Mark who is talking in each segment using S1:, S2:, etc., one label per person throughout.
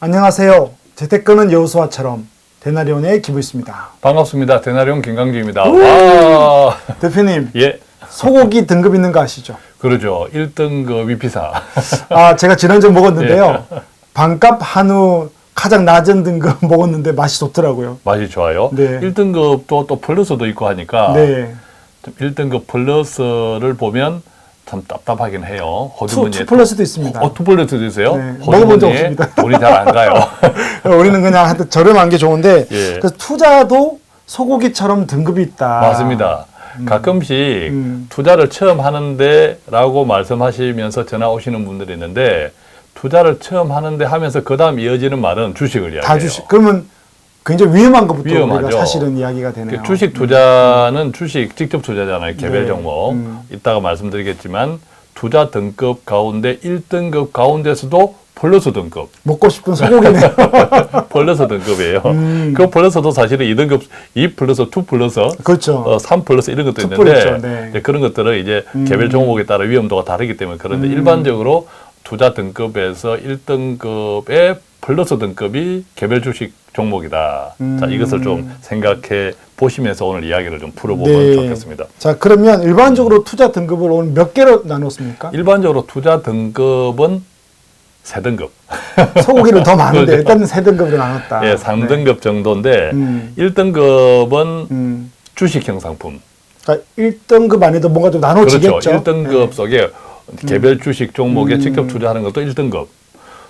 S1: 안녕하세요. 재테크는 여호수아처럼 데나리온의 기부있습니다.
S2: 반갑습니다. 데나리온 김강주입니다. 와.
S1: 대표님,
S2: 예.
S1: 소고기 등급 있는 거 아시죠?
S2: 그러죠. 1등급이 비싸.
S1: 제가 지난주에 먹었는데요. 반값 한우 가장 낮은 등급 먹었는데 맛이 좋더라고요.
S2: 맛이 좋아요.
S1: 네.
S2: 1등급도 또 플러스도 있고 하니까
S1: 네.
S2: 1등급 플러스를 보면 참 답답하긴 해요.
S1: 투 플러스도 있습니다.
S2: 투 플러스도 있어요?
S1: 네. 먹어본 적 없습니다.
S2: 돈이 잘 안 가요.
S1: 우리는 그냥 하여튼 저렴한 게 좋은데
S2: 예.
S1: 그래서 투자도 소고기처럼 등급이 있다.
S2: 맞습니다. 가끔씩 투자를 처음 하는데 라고 말씀하시면서 전화 오시는 분들이 있는데 투자를 처음 하는데 하면서 그 다음 이어지는 말은 주식을 이야기해요.
S1: 다 주식. 그러면 굉장히 위험한 것부터
S2: 위험하죠.
S1: 우리가 사실은 이야기가 되네요.
S2: 주식 투자는 주식 직접 투자잖아요. 개별
S1: 네.
S2: 종목. 이따가 말씀드리겠지만 투자 등급 가운데 1등급 가운데서도 플러스 등급.
S1: 먹고 싶은 소고기네요.
S2: 플러스 등급이에요. 그 플러스도 사실은 2등급, 2 플러스, 2 플러스,
S1: 그렇죠.
S2: 3 플러스 이런 것도 있는데
S1: 플러스, 네.
S2: 이제 그런 것들은 이제 개별 종목에 따라 위험도가 다르기 때문에 그런데 일반적으로 투자 등급에서 1등급의 플러스 등급이 개별 주식 종목이다. 자, 이것을 좀 생각해 보시면서 오늘 이야기를 좀 풀어보면
S1: 네.
S2: 좋겠습니다.
S1: 자, 그러면 일반적으로 투자 등급을 오늘 몇 개로 나눴습니까?
S2: 일반적으로 투자 등급은 3등급.
S1: 소고기는 더 많은데 일단은 3등급으로 나눴다.
S2: 예, 3등급 정도인데 1등급은 주식형 상품.
S1: 그러니까 1등급 안에도 뭔가 좀 나눠지겠죠.
S2: 그렇죠. 1등급 속에 개별 주식 종목에 직접 투자하는 것도 1등급.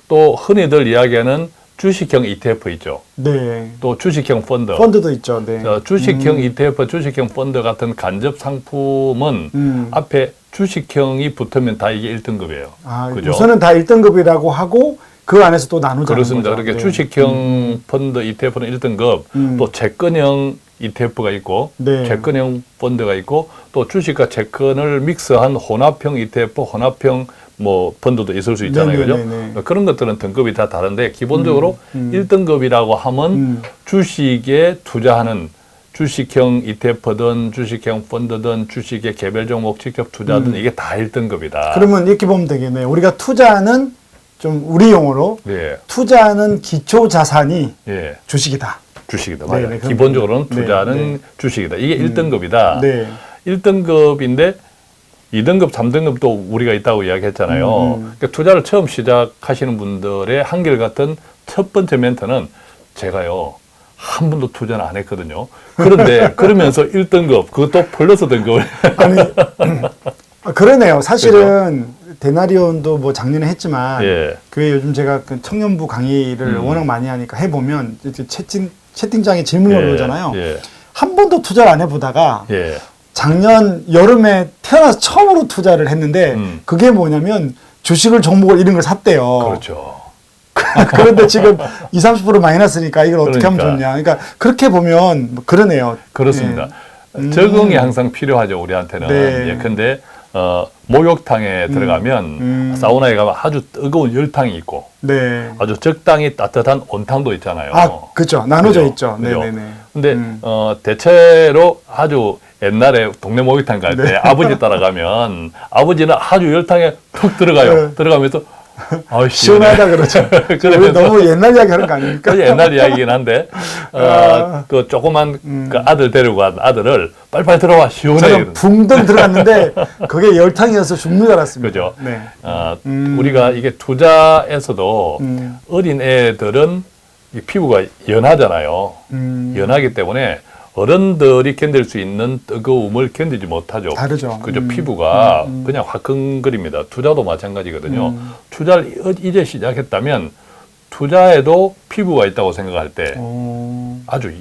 S2: 또 흔히들 이야기하는 주식형 ETF 있죠.
S1: 네.
S2: 또 주식형 펀드.
S1: 펀드도 있죠. 네.
S2: 주식형 ETF, 주식형 펀드 같은 간접 상품은 앞에 주식형이 붙으면 다 이게 1등급이에요. 그죠?
S1: 우선은 다 1등급이라고 하고 그 안에서 또 나누자는
S2: 그렇습니다.
S1: 거죠.
S2: 그렇게
S1: 네.
S2: 주식형 펀드 ETF는 1등급, 또 채권형 ETF가 있고,
S1: 네.
S2: 채권형 펀드가 있고, 또 주식과 채권을 믹스한 혼합형 ETF, 혼합형 뭐 펀드도 있을 수 있잖아요.
S1: 네네네네.
S2: 그죠? 그런 것들은 등급이 다 다른데 기본적으로 1등급이라고 하면 주식에 투자하는 주식형 ETF든 주식형 펀드든 주식의 개별 종목 직접 투자든 이게 다 1등급이다.
S1: 그러면 이렇게 보면 되겠네요. 우리가 투자는 좀 우리 용어로
S2: 예.
S1: 투자는 기초 자산이
S2: 예.
S1: 주식이다.
S2: 주식이다. 맞아요.
S1: 네네,
S2: 기본적으로는
S1: 네,
S2: 투자는
S1: 네.
S2: 주식이다. 이게 1등급이다.
S1: 네.
S2: 1등급인데 2등급, 3등급도 우리가 있다고 이야기했잖아요. 그러니까 투자를 처음 시작하시는 분들의 한결같은 첫 번째 멘트는 제가요. 한 번도 투자는 안 했거든요. 그런데 그러면서 1등급, 그것도 플러스 등급을.
S1: 아니, 그러네요. 사실은 데나리온도 뭐 작년에 했지만
S2: 예.
S1: 그게 요즘 제가 그 청년부 강의를 워낙 많이 하니까 해보면 이렇게 채팅장에 질문이 올라오잖아요.
S2: 예.
S1: 한 번도 투자를 안 해보다가
S2: 예.
S1: 작년 여름에 태어나서 처음으로 투자를 했는데 그게 뭐냐면 주식을 종목을 이런 걸 샀대요.
S2: 그렇죠.
S1: 그런데 지금 20, 30% 마이너스니까 이걸 어떻게 하면 좋냐. 그러니까 그렇게 보면 뭐 그러네요.
S2: 그렇습니다. 적응이 항상 필요하죠, 우리한테는.
S1: 네.
S2: 예컨대 목욕탕에 들어가면 사우나에 가면 아주 뜨거운 열탕이 있고
S1: 네.
S2: 아주 적당히 따뜻한 온탕도 있잖아요.
S1: 그렇죠. 나눠져
S2: 그죠?
S1: 있죠.
S2: 그죠?
S1: 네네네.
S2: 근데 대체로 아주 옛날에 동네 목욕탕 갈 때 아버지 따라가면 아버지는 아주 열탕에 푹 들어가요.
S1: 네.
S2: 들어가면서
S1: 시원하다 그러죠. 우리 너무 옛날 이야기 하는 거 아닙니까?
S2: 옛날 이야기긴 한데 그 조그만 그 아들 데리고 간 아들을 빨리빨리 들어와 시원해.
S1: 저는 붕덩 들어갔는데 그게 열탕이어서 죽는 줄 알았습니다.
S2: 그죠?
S1: 네.
S2: 우리가 이게 투자에서도 어린 애들은 이 피부가 연하잖아요. 연하기 때문에 어른들이 견딜 수 있는 뜨거움을 견디지 못하죠.
S1: 다르죠.
S2: 그죠? 피부가 그냥 화끈거립니다. 투자도 마찬가지거든요. 투자를 이제 시작했다면 투자에도 피부가 있다고 생각할 때 아주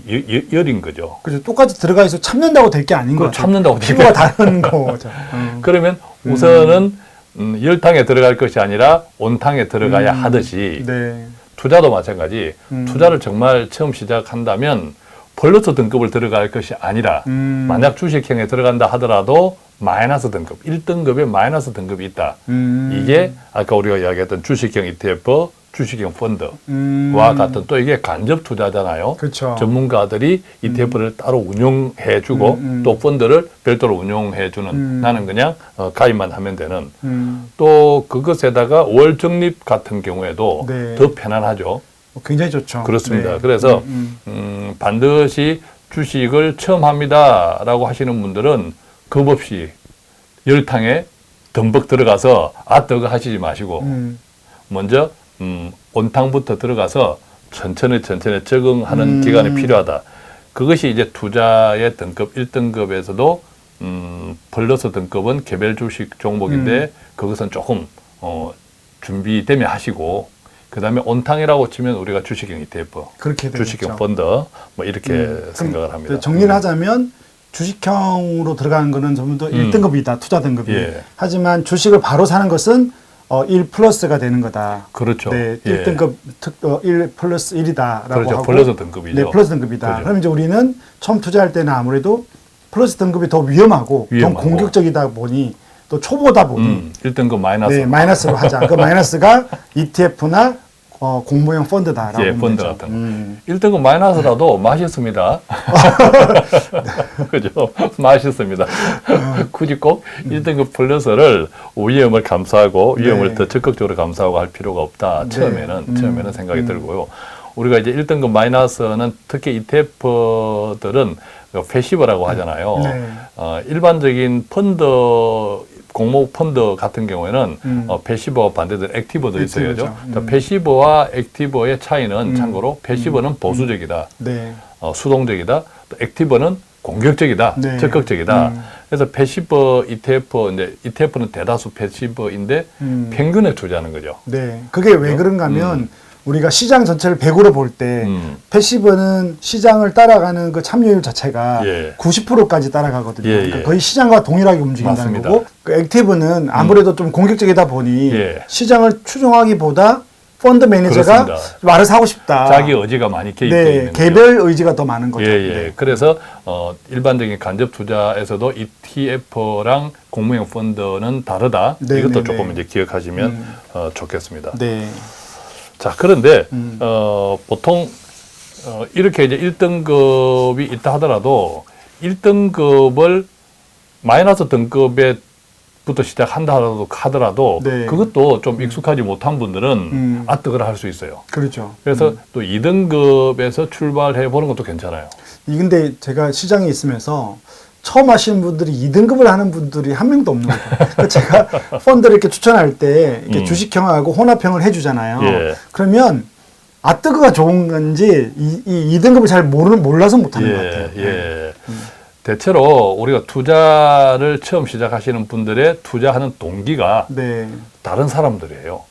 S2: 열인 거죠.
S1: 그죠. 똑같이 들어가 있어 참는다고 될 게 아닌 거죠.
S2: 참는다고
S1: 피부가 다른 거죠.
S2: 그러면 우선은 열탕에 들어갈 것이 아니라 온탕에 들어가야 하듯이
S1: 네.
S2: 투자도 마찬가지. 투자를 정말 처음 시작한다면 플러스 등급을 들어갈 것이 아니라 만약 주식형에 들어간다 하더라도 마이너스 등급, 1등급에 마이너스 등급이 있다. 이게 아까 우리가 이야기했던 주식형 ETF, 주식형 펀드와 같은 또 이게 간접 투자잖아요.
S1: 그렇죠.
S2: 전문가들이 ETF를 따로 운용해주고 또 펀드를 별도로 운용해주는 나는 그냥 가입만 하면 되는 또 그것에다가 월 적립 같은 경우에도
S1: 네.
S2: 더 편안하죠.
S1: 굉장히 좋죠.
S2: 그렇습니다.
S1: 네.
S2: 그래서 반드시 주식을 처음 합니다라고 하시는 분들은 겁 없이 열탕에 덤벅 들어가서 뜨거 하시지 마시고 먼저 온탕부터 들어가서 천천히 적응하는 기간이 필요하다. 그것이 이제 투자의 등급 1등급에서도 플러스 등급은 개별 주식 종목인데 그것은 조금 준비되면 하시고 그다음에 온탕이라고 치면 우리가 주식형 ETF,
S1: 그렇게
S2: 주식형
S1: 되겠죠.
S2: 펀드 뭐 이렇게 생각을 합니다.
S1: 정리를 하자면 주식형으로 들어가는 거는 전부 다 1등급이다. 투자 등급이.
S2: 예.
S1: 하지만 주식을 바로 사는 것은 1 플러스가 되는 거다.
S2: 그렇죠.
S1: 네,
S2: 예.
S1: 1등급 1 플러스 1이다라고
S2: 그렇죠.
S1: 하고
S2: 플러스 등급이죠.
S1: 네, 플러스 등급이다.
S2: 그렇죠.
S1: 그럼 이제 우리는 처음 투자할 때는 아무래도 플러스 등급이 더 위험하고 더 공격적이다 보니 또 초보다 보니
S2: 1등급 마이너스.
S1: 네, 마이너스로 하자. 그 마이너스가 ETF나 공모형 펀드다라고
S2: 예,
S1: 보면
S2: 펀드
S1: 되죠.
S2: 같은 거. 1등급 마이너스라도 맛있습니다. 그죠? 맛있습니다. 굳이 꼭 1등급 플러스를 위험을 감수하고 위험을
S1: 네.
S2: 더 적극적으로 감수하고 할 필요가 없다.
S1: 네.
S2: 처음에는 생각이 들고요. 우리가 이제 1등급 마이너스는 특히 ETF들은 패시브라고 하잖아요.
S1: 네.
S2: 일반적인 펀드 공모 펀드 같은 경우에는 패시브와 반대되는 액티브도 있어요. 그죠? 패시브와 액티브의 차이는 참고로 패시브는 보수적이다.
S1: 네.
S2: 수동적이다. 또 액티브는 공격적이다.
S1: 네.
S2: 적극적이다. 그래서 패시브 ETF, 이제 ETF는 대다수 패시브인데 평균에 투자하는 거죠.
S1: 네. 그게 왜 그런가 하면 우리가 시장 전체를 100으로 볼 때 패시브는 시장을 따라가는 그 참여율 자체가
S2: 예.
S1: 90%까지 따라가거든요.
S2: 예,
S1: 그러니까
S2: 예.
S1: 거의 시장과 동일하게 움직인다는
S2: 맞습니다.
S1: 거고 그 액티브는 아무래도 좀 공격적이다 보니
S2: 예.
S1: 시장을 추종하기보다 펀드 매니저가
S2: 그렇습니다.
S1: 말을 사고 싶다.
S2: 자기 의지가 많이 개입되어
S1: 네,
S2: 있는 거죠.
S1: 개별 의지가 더 많은 거죠.
S2: 예, 예.
S1: 네.
S2: 그래서 일반적인 간접 투자에서도 ETF랑 공모형 펀드는 다르다.
S1: 네,
S2: 이것도
S1: 네,
S2: 조금
S1: 네.
S2: 이제 기억하시면 좋겠습니다.
S1: 네.
S2: 자, 그런데 보통 이렇게 이제 1등급이 있다 하더라도 1등급을 마이너스 등급에부터 시작한다 하더라도
S1: 네.
S2: 그것도 좀 익숙하지 못한 분들은 아뜨거라 할 수 있어요.
S1: 그렇죠.
S2: 그래서 또 2등급에서 출발해 보는 것도 괜찮아요.
S1: 근데 제가 시장에 있으면서 처음 하시는 분들이 2등급을 하는 분들이 한 명도 없는 거죠. 그러니까 제가 펀드를 이렇게 추천할 때 이렇게 주식형하고 혼합형을 해주잖아요.
S2: 예.
S1: 그러면 아뜨거가 좋은 건지 이 2등급을 잘 몰라서 못하는 것 같아요.
S2: 예. 대체로 우리가 투자를 처음 시작하시는 분들의 투자하는 동기가
S1: 네.
S2: 다른 사람들이에요.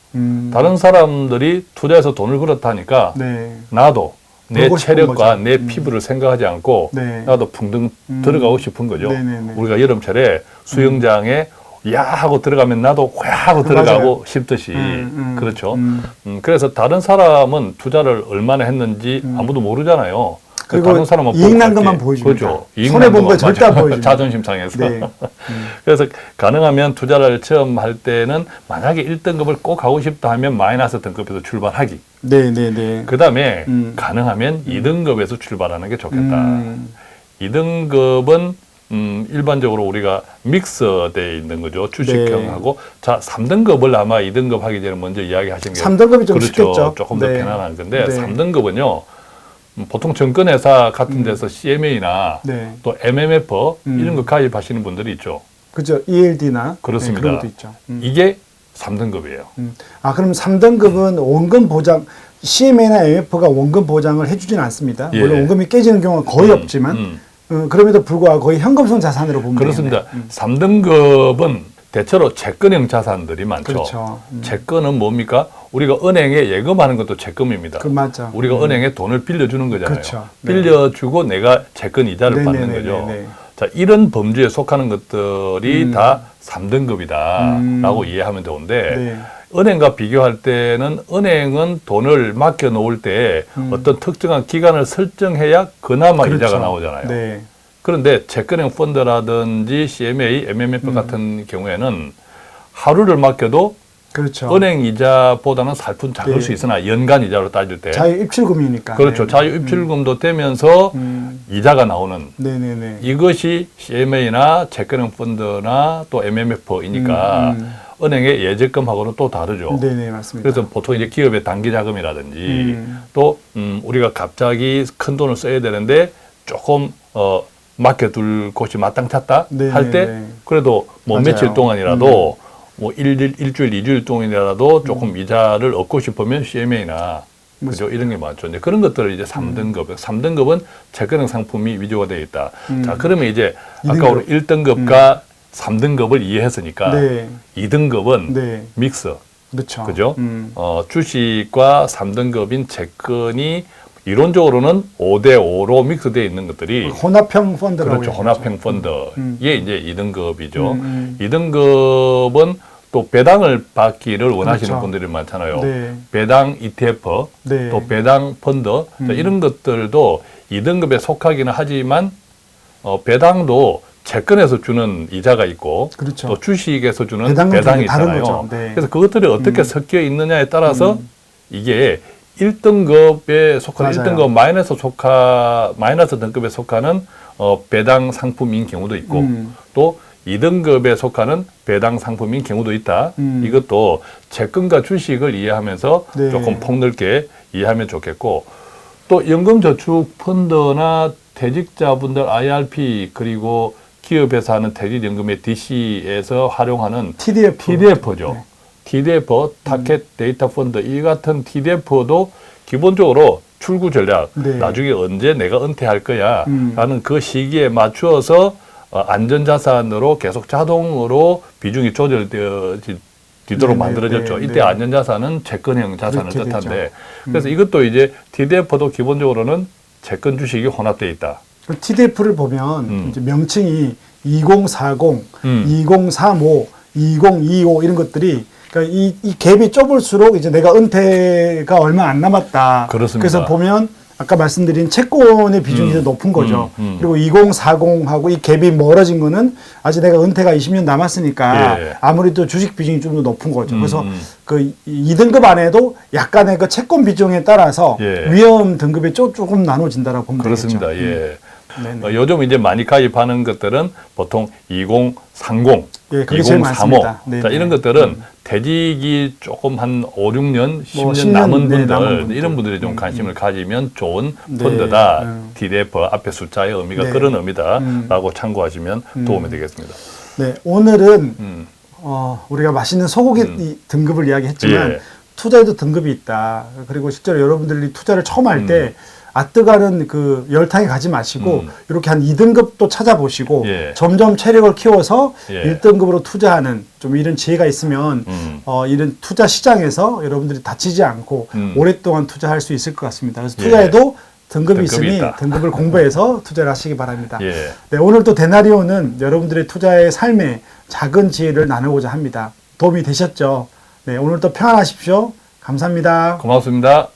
S2: 다른 사람들이 투자해서 돈을 벌었다니까
S1: 네.
S2: 나도 내
S1: 그러고 싶은
S2: 체력과
S1: 거죠.
S2: 내 피부를 생각하지 않고
S1: 네.
S2: 나도 풍덩 들어가고 싶은 거죠.
S1: 네네네.
S2: 우리가 여름철에 수영장에 야 하고 들어가면 나도 야 하고
S1: 맞아요.
S2: 들어가고 싶듯이 그렇죠. 그래서 다른 사람은 투자를 얼마나 했는지 아무도 모르잖아요.
S1: 그리고
S2: 다른 사람은
S1: 이익 난
S2: 보고
S1: 것만
S2: 갈게.
S1: 보여줍니다.
S2: 그렇죠.
S1: 손해본 거 절대 안 보여줍니다.
S2: 자존심 상해서.
S1: 네.
S2: 그래서 가능하면 투자를 처음 할 때는 만약에 1등급을 꼭 하고 싶다 하면 마이너스 등급에서 출발하기.
S1: 네.
S2: 그 다음에 가능하면 2등급에서 출발하는 게 좋겠다. 2등급은 일반적으로 우리가 믹스되어 있는 거죠. 주식형하고. 자, 3등급을 아마 2등급 하기 전에 먼저 이야기하신 게
S1: 3등급이 좀
S2: 그렇죠.
S1: 쉽겠죠.
S2: 조금 더
S1: 네.
S2: 편안한 건데
S1: 네.
S2: 3등급은요. 보통 증권회사 같은 데서 CMA나
S1: 네.
S2: 또 MMF 이런 거 가입하시는 분들이 있죠.
S1: 그죠. ELD나
S2: 그렇습니다.
S1: 네, 그런 것도 있죠.
S2: 이게 3등급이에요.
S1: 그럼 3등급은 원금 보장, CMA나 MF가 원금 보장을 해주지는 않습니다.
S2: 예.
S1: 물론 원금이 깨지는 경우가 거의 없지만 그럼에도 불구하고 거의 현금성 자산으로 보면
S2: 그렇습니다.
S1: 되겠네요.
S2: 3등급은 대체로 채권형 자산들이 많죠.
S1: 그렇죠.
S2: 채권은 뭡니까? 우리가 은행에 예금하는 것도 채권입니다.
S1: 맞죠.
S2: 우리가 은행에 돈을 빌려주는 거잖아요.
S1: 그렇죠. 네.
S2: 빌려주고 내가 채권 이자를 받는 거죠. 자, 이런 범주에 속하는 것들이 다 3등급이다라고 이해하면 좋은데
S1: 네.
S2: 은행과 비교할 때는 은행은 돈을 맡겨 놓을 때 어떤 특정한 기간을 설정해야 그나마
S1: 그렇죠.
S2: 이자가 나오잖아요.
S1: 네.
S2: 그런데 채권형 펀드라든지 CMA, MMF 같은 경우에는 하루를 맡겨도
S1: 그렇죠.
S2: 은행 이자보다는 살뿐 작을
S1: 네.
S2: 수 있으나 연간 이자로 따질 때
S1: 자유 입출금이니까.
S2: 그렇죠.
S1: 네.
S2: 자유 입출금도 되면서 이자가 나오는
S1: 네네네.
S2: 이것이 CMA나 채권형 펀드나 또 MMF이니까 은행의 예적금하고는 또 다르죠.
S1: 네네, 맞습니다.
S2: 그래서 보통 이제 기업의 단기 자금이라든지 또 우리가 갑자기 큰 돈을 써야 되는데 조금 맡겨둘 곳이 마땅찮다
S1: 네,
S2: 할 때
S1: 네.
S2: 그래도 뭐
S1: 맞아요.
S2: 며칠 동안이라도 뭐 일주일, 2주일 동안이라도 조금 이자를 얻고 싶으면 CMA나 그죠? 이런 게 많죠. 이제 그런 것들을 이제 3등급. 3등급은 채권형 상품이 위주가 되어 있다. 자, 그러면 이제 아까 우리 1등급과 3등급을 이해했으니까
S1: 네.
S2: 2등급은
S1: 네.
S2: 믹스.
S1: 그렇죠.
S2: 그죠? 주식과 3등급인 채권이 이론적으로는 5대5로 믹스되어 있는 것들이
S1: 혼합형 펀드라고
S2: 그렇죠.
S1: 얘기하죠.
S2: 혼합형 펀드에 이제 2등급이죠. 2등급은 또 배당을 받기를 원하시는
S1: 그렇죠.
S2: 분들이 많잖아요.
S1: 네.
S2: 배당 ETF,
S1: 네.
S2: 또 배당 펀드 자, 이런 것들도 2등급에 속하기는 하지만 배당도 채권에서 주는 이자가 있고
S1: 그렇죠.
S2: 또 주식에서 주는
S1: 배당은
S2: 배당이
S1: 다른
S2: 있잖아요.
S1: 거죠. 네.
S2: 그래서 그것들이 어떻게 섞여 있느냐에 따라서 이게 1등급에 속하는
S1: 맞아요.
S2: 1등급 마이너스 등급에 속하는 배당 상품인 경우도 있고 또 2등급에 속하는 배당 상품인 경우도 있다. 이것도 채권과 주식을 이해하면서
S1: 네.
S2: 조금 폭넓게 이해하면 좋겠고 또 연금저축 펀드나 퇴직자분들 IRP 그리고 기업에서 하는 퇴직연금의 DC에서 활용하는 TDF죠.
S1: 네.
S2: TDF, 타켓 데이터 펀드 이 같은 TDF도 기본적으로 출구 전략,
S1: 네.
S2: 나중에 언제 내가 은퇴할 거야 라는 그 시기에 맞추어서 안전자산으로 계속 자동으로 비중이 조절되도록 만들어졌죠.
S1: 네,
S2: 이때
S1: 네.
S2: 안전자산은 채권형 자산을
S1: 그렇게
S2: 뜻한데
S1: 되죠.
S2: 그래서 이것도 이제 TDF도 기본적으로는 채권 주식이 혼합되어 있다.
S1: TDF를 보면 이제 명칭이 2040, 2035, 2025 이런 것들이 그러니까 이 갭이 좁을수록 이제 내가 은퇴가 얼마 안 남았다.
S2: 그렇습니다.
S1: 그래서 보면 아까 말씀드린 채권의 비중이 더 높은 거죠. 그리고 2040하고 이 갭이 멀어진 거는 아직 내가 은퇴가 20년 남았으니까
S2: 예.
S1: 아무리 또 주식 비중이 좀 더 높은 거죠. 그래서 그 2등급 안에도 약간의 그 채권 비중에 따라서
S2: 예.
S1: 위험 등급이 조금 나눠진다라고 보면
S2: 그렇습니다.
S1: 되겠죠.
S2: 예.
S1: 네네.
S2: 요즘 이제 많이 가입하는 것들은 보통 2030,
S1: 예, 그게 제일
S2: 2035
S1: 많습니다. 네네.
S2: 자, 이런 것들은 퇴직이 조금 한 5, 6년, 10년,
S1: 뭐 10년,
S2: 남은
S1: 네,
S2: 분들,
S1: 남은 분들.
S2: 이런 분들이 좀 관심을 가지면 좋은
S1: 네.
S2: 펀드다. TDF 앞에 숫자의 의미가
S1: 네.
S2: 그런 의미다라고 참고하시면 도움이 되겠습니다.
S1: 네, 오늘은
S2: 음.
S1: 우리가 맛있는 소고기 등급을 이야기했지만
S2: 예.
S1: 투자에도 등급이 있다. 그리고 실제로 여러분들이 투자를 처음 할 때 아뜨가는 그 열탕에 가지 마시고 이렇게 한 2등급도 찾아보시고
S2: 예.
S1: 점점 체력을 키워서
S2: 예.
S1: 1등급으로 투자하는 좀 이런 지혜가 있으면 이런 투자 시장에서 여러분들이 다치지 않고 오랫동안 투자할 수 있을 것 같습니다. 그래서
S2: 예.
S1: 투자에도 등급이
S2: 등급이
S1: 있으니
S2: 있다.
S1: 등급을 공부해서 투자를 하시기 바랍니다.
S2: 예.
S1: 네, 오늘 또 데나리오는 여러분들의 투자의 삶에 작은 지혜를 나누고자 합니다. 도움이 되셨죠? 네, 오늘도 평안하십시오. 감사합니다.
S2: 고맙습니다.